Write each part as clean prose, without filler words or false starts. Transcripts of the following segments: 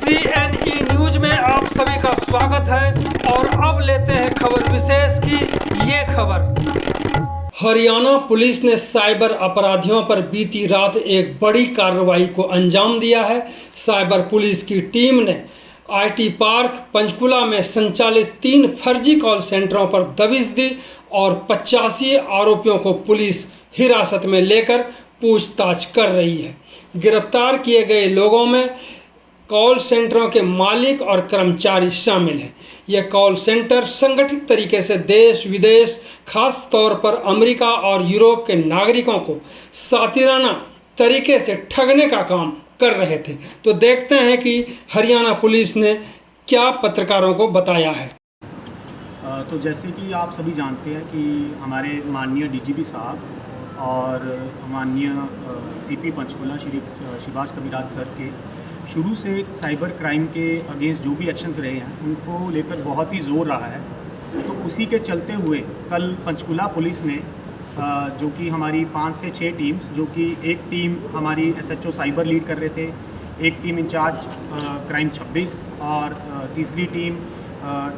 CNE news में आप सभी का स्वागत है और अब लेते हैं खबर विशेष की ये खबर। हरियाणा पुलिस ने साइबर अपराधियों पर बीती रात एक बड़ी कार्रवाई को अंजाम दिया है। साइबर पुलिस की टीम ने IT पार्क पंचकुला में संचालित 3 फर्जी कॉल सेंटरों पर दबिश दी और 85 आरोपियों को पुलिस हिरासत में लेकर पूछताछ कर रही है। गिरफ्तार किए गए लोगों में कॉल सेंटरों के मालिक और कर्मचारी शामिल हैं। यह कॉल सेंटर संगठित तरीके से देश विदेश, खास तौर पर अमेरिका और यूरोप के नागरिकों को सातिराना तरीके से ठगने का काम कर रहे थे। तो देखते हैं कि हरियाणा पुलिस ने क्या पत्रकारों को बताया है। तो जैसे कि आप सभी जानते हैं कि हमारे माननीय DGP साहब और माननीय CP पंचकुला श्री शिवाज कविराज सर के शुरू से साइबर क्राइम के अगेंस्ट जो भी एक्शंस रहे हैं उनको लेकर बहुत ही जोर रहा है। तो उसी के चलते हुए कल पंचकुला पुलिस ने जो कि हमारी 5 से 6 टीम्स, जो कि एक टीम हमारी SHO साइबर लीड कर रहे थे, एक टीम इंचार्ज क्राइम 26 और तीसरी टीम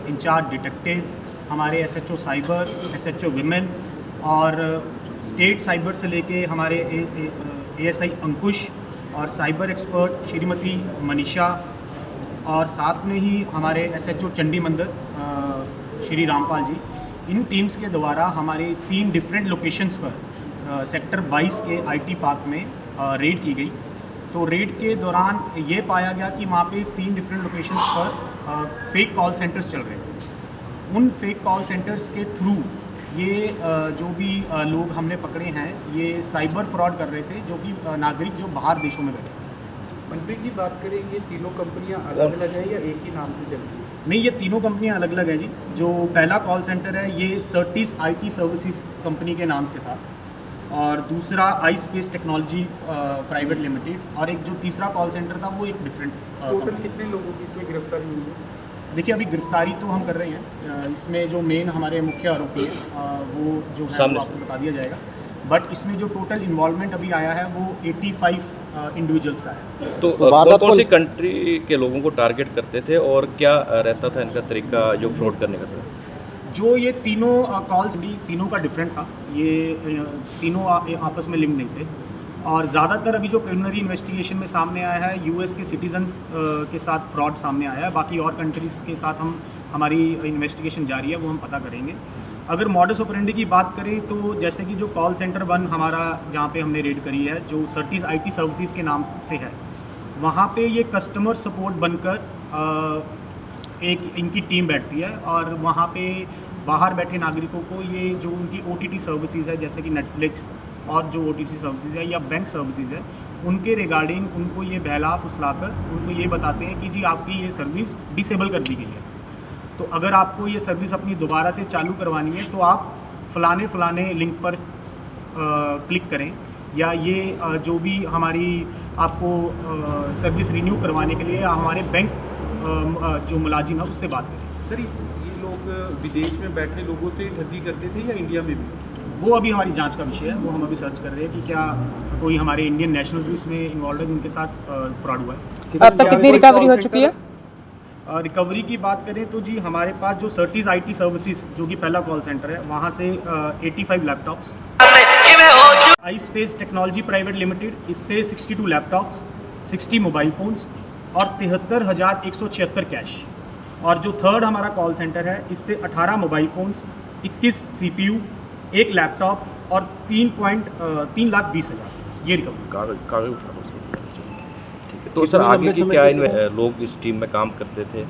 इंचार्ज डिटेक्टिव हमारे SHO साइबर, SHO विमेन और स्टेट साइबर से लेके हमारे ASI अंकुश और साइबर एक्सपर्ट श्रीमती मनीषा और साथ में ही हमारे SHO चंडी मंदिर श्री रामपाल जी, इन टीम्स के द्वारा हमारे 3 डिफरेंट लोकेशंस पर सेक्टर 22 के IT पार्क में रेड की गई। तो रेड के दौरान ये पाया गया कि वहाँ पे 3 डिफरेंट लोकेशंस पर फेक कॉल सेंटर्स चल रहे थे। उन फेक कॉल सेंटर्स के थ्रू ये जो भी लोग हमने पकड़े हैं ये साइबर फ्रॉड कर रहे थे, जो कि नागरिक जो बाहर देशों में बैठे। मनप्रीत जी, बात करें ये तीनों कंपनियां अलग अलग हैं या एक ही नाम से चल रही है? नहीं, ये तीनों कंपनियां अलग अलग हैं जी। जो पहला कॉल सेंटर है ये सर्टिस IT सर्विसेज कंपनी के नाम से था और दूसरा iSpace टेक्नोलॉजी प्राइवेट लिमिटेड और एक जो तीसरा कॉल सेंटर था वो एक डिफरेंट। टोटल कितने लोगों की इसमें गिरफ्तारी हुई है? देखिए, अभी गिरफ्तारी तो हम कर रहे हैं। इसमें जो मेन हमारे मुख्य आरोपी है वो जो है वो आपको बता दिया जाएगा, बट इसमें जो टोटल इन्वॉल्वमेंट अभी आया है वो 85 इंडिविजुअल्स का है। तो कौन सी कंट्री के लोगों को टारगेट करते थे और क्या रहता था इनका तरीका जो फ्रॉड करने का था? जो ये तीनों कॉल्स भी तीनों का डिफरेंट था, ये तीनों आपस में लिंक नहीं थे और ज़्यादातर अभी जो प्रिलिमिनरी इन्वेस्टिगेशन में सामने आया है US के सिटीजन्स के साथ फ्रॉड सामने आया है। बाकी और कंट्रीज़ के साथ हमारी इन्वेस्टिगेशन जारी है, वो हम पता करेंगे। अगर मॉडस ऑपरेंडी की बात करें तो जैसे कि जो कॉल सेंटर 1 हमारा जहाँ पे हमने रेड करी है, जो सर्टिस IT सर्विसेज के नाम से है, वहाँ पे ये कस्टमर सपोर्ट बनकर एक इनकी टीम बैठती है और वहाँ पे बाहर बैठे नागरिकों को ये जो उनकी OTT सर्विसेज है जैसे कि नेटफ्लिक्स और जो OTT सर्विसेज है या बैंक सर्विसेज है, उनके रिगार्डिंग उनको ये बहला फुसलाकर उनको ये बताते हैं कि जी आपकी ये सर्विस डिसेबल कर दी गई है, तो अगर आपको ये सर्विस अपनी दोबारा से चालू करवानी है तो आप फलाने लिंक पर क्लिक करें या ये जो भी हमारी आपको सर्विस रिन्यू करवाने के लिए हमारे बैंक जो मुलाजिम है उससे बात करें। सर, ये लोग विदेश में बैठे लोगों से ठगी करते थे या इंडिया में भी? वो अभी हमारी जांच का विषय है, वो हम अभी सर्च कर रहे हैं कि क्या कोई हमारे इंडियन नेशनल्स भी इसमें इन्वॉल्व है जिनके साथ फ्रॉड हुआ है। अब तक कितनी रिकवरी हो चुकी है? रिकवरी की बात करें तो जी हमारे पास जो सर्टिस IT सर्विसेज जो कि पहला कॉल सेंटर है वहाँ से 85 laptops, iSpace technology private limited इससे 62 लैपटॉप्स, 60 मोबाइल फ़ोन्स और 73,176 कैश, और जो थर्ड हमारा कॉल सेंटर है इससे 18 मोबाइल फ़ोन्स, 21 CPU, 1 लैपटॉप और 3,20,000 ये रिकवरी। तो सर आगे की क्या लोग इस टीम में काम करते थे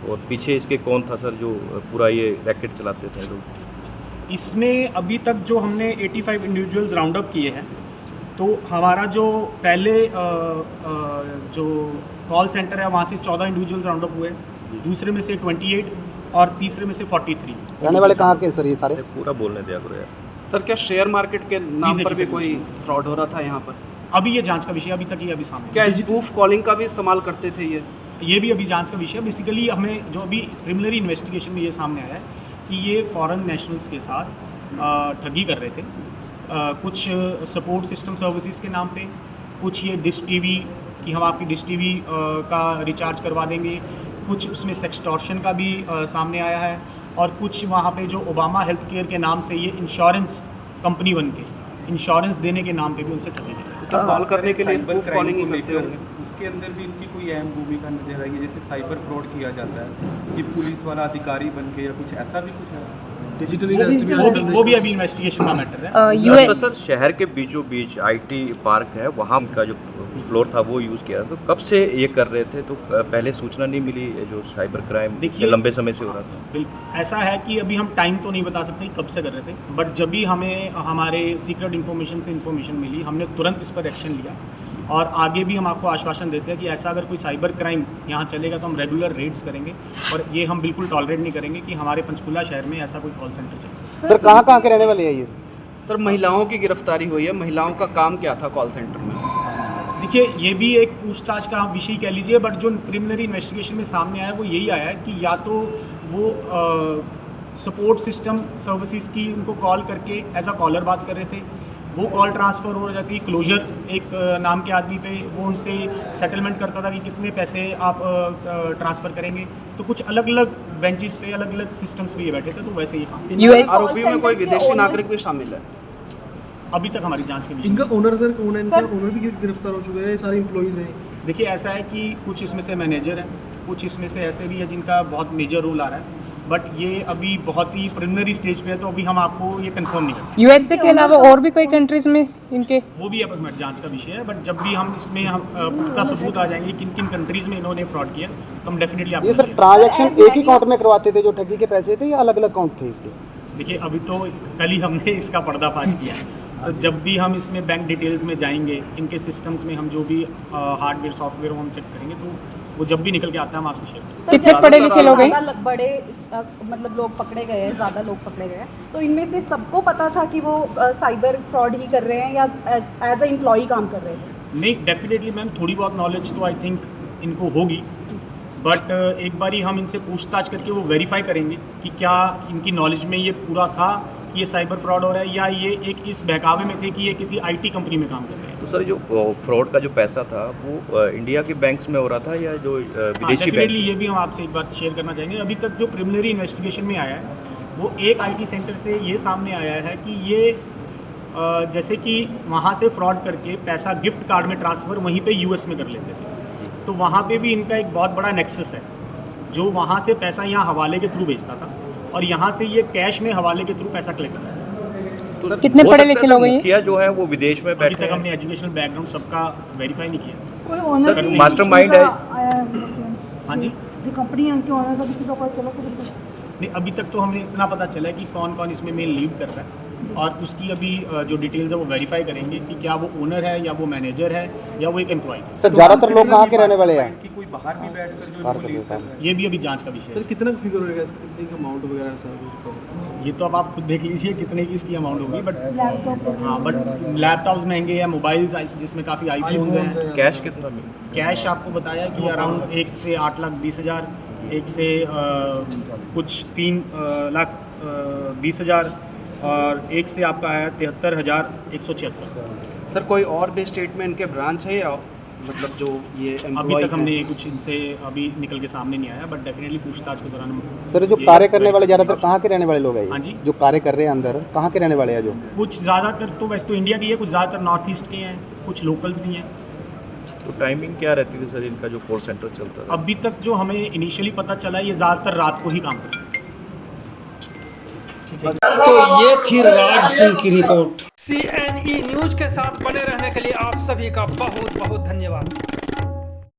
और पीछे इसके कौन था सर जो पूरा ये रैकेट चलाते थे लोग? इसमें अभी तक जो हमने 85 इंडिविजुअल्स राउंड अप किए हैं, तो हमारा जो पहले जो कॉल सेंटर है वहाँ से 14 इंडिविजुअल्स राउंड अप हुए, दूसरे में से 28 और तीसरे में से 43। रहने वाले कहाँ के सर ये सारे? पूरा बोलने दिया करो यार। सर, क्या शेयर मार्केट के नाम पर भी कोई फ्रॉड हो रहा था यहाँ पर? अभी ये जांच का विषय, अभी तक ये अभी सामने। क्या स्पूफ कॉलिंग का भी इस्तेमाल करते थे ये भी अभी जांच का विषय है। बेसिकली हमें जो अभी प्रिलिमिनरी इन्वेस्टिगेशन में ये सामने आया है कि ये फॉरेन नेशनल्स के साथ ठगी कर रहे थे, कुछ सपोर्ट सिस्टम सर्विसेज के नाम पे, कुछ ये डिश TV कि हम आपकी डिश टीवी का रिचार्ज करवा देंगे। कुछ उसमें सेक्सटॉर्शन का भी सामने आया है, और कुछ वहाँ पे जो ओबामा हेल्थ केयर के नाम से ये इंश्योरेंस कंपनी बन के इंश्योरेंस देने के नाम पे भी उनसे ठगी गई। सर कॉल करने के लिए साइबर स्पूफ क्राइम कॉलिंग ही को करते लेकर होंगे। उसके अंदर भी इनकी कोई अहम भूमिका नजर आई है, जैसे साइबर फ्रॉड किया जाता है कि पुलिस वाला अधिकारी बन के या कुछ ऐसा भी कुछ है? वो भी अभी इन्वेस्टिगेशन का मैटर है। तो सर शहर के बीचों बीच आईटी पार्क है, वहाँ का जो फ्लोर था वो यूज़ किया, तो कब से ये कर रहे थे? तो पहले सूचना नहीं मिली जो साइबर क्राइम देखिए, लंबे समय से हो रहा था? बिल्कुल ऐसा है कि अभी हम टाइम तो नहीं बता सकते कब से कर रहे थे, बट जब भी हमें हमारे सीक्रेट इन्फॉर्मेशन से इन्फॉर्मेशन मिली, हमने तुरंत इस पर एक्शन लिया। और आगे भी हम आपको आश्वासन देते हैं कि ऐसा अगर कोई साइबर क्राइम यहाँ चलेगा तो हम रेगुलर रेड्स करेंगे, और ये हम बिल्कुल टॉलरेट नहीं करेंगे कि हमारे पंचकुला शहर में ऐसा कोई कॉल सेंटर चले। सर कहाँ के रहने वाले हैं ये? सर महिलाओं की गिरफ्तारी हुई है, महिलाओं का काम क्या था कॉल सेंटर में? देखिए, ये भी एक पूछताछ का विषय कह लीजिए, बट जो प्रिलिमिनरी इन्वेस्टिगेशन में सामने आया वो यही आया है कि या तो वो सपोर्ट सिस्टम सर्विसेज की उनको कॉल करके एज अ कॉलर बात कर रहे थे, वो कॉल ट्रांसफ़र हो जाती, क्लोजर एक नाम के आदमी पे वो उनसे सेटलमेंट करता था कि कितने पैसे आप ट्रांसफ़र करेंगे। तो कुछ अलग अलग बेंचेस पे, अलग अलग सिस्टम्स पे ये बैठे थे, तो वैसे ये काम। आरोपी में कोई विदेशी नागरिक भी शामिल है? अभी तक हमारी जांच के विषय इनका ओनर सर कौन है? इनका ओनर भी गिरफ्तार हो चुका है, सारे एम्प्लॉइज हैं। देखिए, ऐसा है कि कुछ इसमें से मैनेजर हैं, कुछ इसमें से ऐसे भी है जिनका बहुत मेजर रोल आ रहा है, बट ये अभी बहुत ही प्रिलिमिनरी स्टेज पे है, तो अभी हम आपको ये कंफर्म नहीं करते। यूएसए के अलावा और भी कोई कंट्रीज में इनके? वो भी आपस में जांच का विषय है, बट जब भी हम इसमें हम पुख्ता सबूत आ जाएंगे किन किन कंट्रीज में इन्होंने फ्रॉड किया, तो हम डेफिनेटली ये सर आपको ट्रांजैक्शन एक ही अकाउंट में करवाते थे जो ठगी के पैसे थे, या अलग अलग अकाउंट थे इसके? देखिए, अभी तो कल ही हमने इसका पर्दाफाश किया है, तो जब भी हम इसमें बैंक डिटेल्स में जाएंगे, इनके सिस्टम्स में हम जो भी हार्डवेयर सॉफ्टवेयर हम चेक करेंगे, तो वो जब भी निकल के आता है हम आपसे शेयर करेंगे। कितने पढ़े लिखे लोग हैं? ज़्यादा बड़े मतलब लोग पकड़े गए हैं, ज़्यादा लोग पकड़े गए हैं, तो इनमें से सबको पता था कि वो साइबर फ्रॉड ही कर रहे हैं या एज अ एम्प्लॉई काम कर रहे हैं? नहीं, डेफिनेटली मैम, थोड़ी बहुत नॉलेज तो आई थिंक इनको होगी, बट एक बारी हम इनसे पूछताछ करके वो वेरीफाई करेंगे कि क्या इनकी नॉलेज में ये पूरा था कि ये साइबर फ्रॉड हो रहा है, या ये एक इस बहकावे में थे कि ये किसी आईटी कंपनी में काम कर रहे हैं। तो सर जो फ्रॉड का जो पैसा था वो इंडिया के बैंक्स में हो रहा था या जो विदेशी बैंक? डेफिनेटली ये भी हम आपसे एक बात शेयर करना चाहेंगे। अभी तक जो प्रिलिमिनरी इन्वेस्टिगेशन में आया है वो एक आईटी सेंटर से ये सामने आया है कि ये जैसे कि वहाँ से फ्रॉड करके पैसा गिफ्ट कार्ड में ट्रांसफ़र वहीं पे यूएस में कर लेते थे, तो वहाँ पे भी इनका एक बहुत बड़ा नेक्सस है, जो वहाँ से पैसा यहाँ हवाले के थ्रू भेजता था और यहाँ से ये कैश में हवाले के थ्रू पैसा कलेक्ट करता है। तो कितने पढ़े लिखे लोग हैं? मुखिया जो है वो विदेश में अभी बैठे तक हैं। हमने एजुकेशनल बैकग्राउंड सबका वेरीफाई नहीं किया। सर मास्टरमाइंड है। हाँ जी, कंपनी के ओनर का किसी का पता चला सकता? नहीं, अभी तक तो हमें इतना पता चला है कि कौन कौन इसमें मेन लीड कर रहा है, और उसकी अभी जो डिटेल्स है वो वेरीफाई करेंगे कि क्या वो ओनर है या वो मैनेजर है या वो एक एम्प्लॉय है। सर ज़्यादातर लोग कहाँ के रहने वाले हैं? कि कोई बाहर भी बैठकर जो बाहर इनको कर लीड देता कर है। रहा है? ये भी अभी जांच का विषय सर है। कितना फिगर होएगा इसका, कितनी अमाउंट वगैरह सर? ये तो अब आप खुद देख लीजिए कितने की इसकी अमाउंट होगी, बट हाँ, बट लैपटॉप्स महंगे हैं, मोबाइल्स जिसमें काफ़ी आईफोन्स हैं। कैश कितना मिला? कैश आपको बताया कि अराउंड 1 से 8,20,000, 1 से कुछ 3,20,000 और 1 से आपका है 73,176। सर कोई और भी स्टेट में इनके ब्रांच है, या मतलब जो ये अभी एम्प्लॉय तक हमने कुछ इनसे अभी निकल के सामने नहीं आया, बट डेफिनेटली पूछताछ के दौरान हम सर जो ये कार्य करने वाले ज़्यादातर कहाँ के रहने वाले लोग हैं? हाँ जी? जो कार्य कर रहे हैं अंदर कहाँ के रहने वाले हैं? जो कुछ ज़्यादातर तो वैसे तो इंडिया की है, कुछ ज़्यादातर नॉर्थ ईस्ट के हैं, कुछ लोकल्स भी हैं। तो टाइमिंग क्या रहती थी सर इनका जो कॉल सेंटर चलता था? अभी तक जो हमें इनिशियली पता चला है ये ज़्यादातर रात को ही काम करते हैं। तो ये थी राज सिंह की रिपोर्ट। CNE न्यूज के साथ बने रहने के लिए आप सभी का बहुत बहुत धन्यवाद।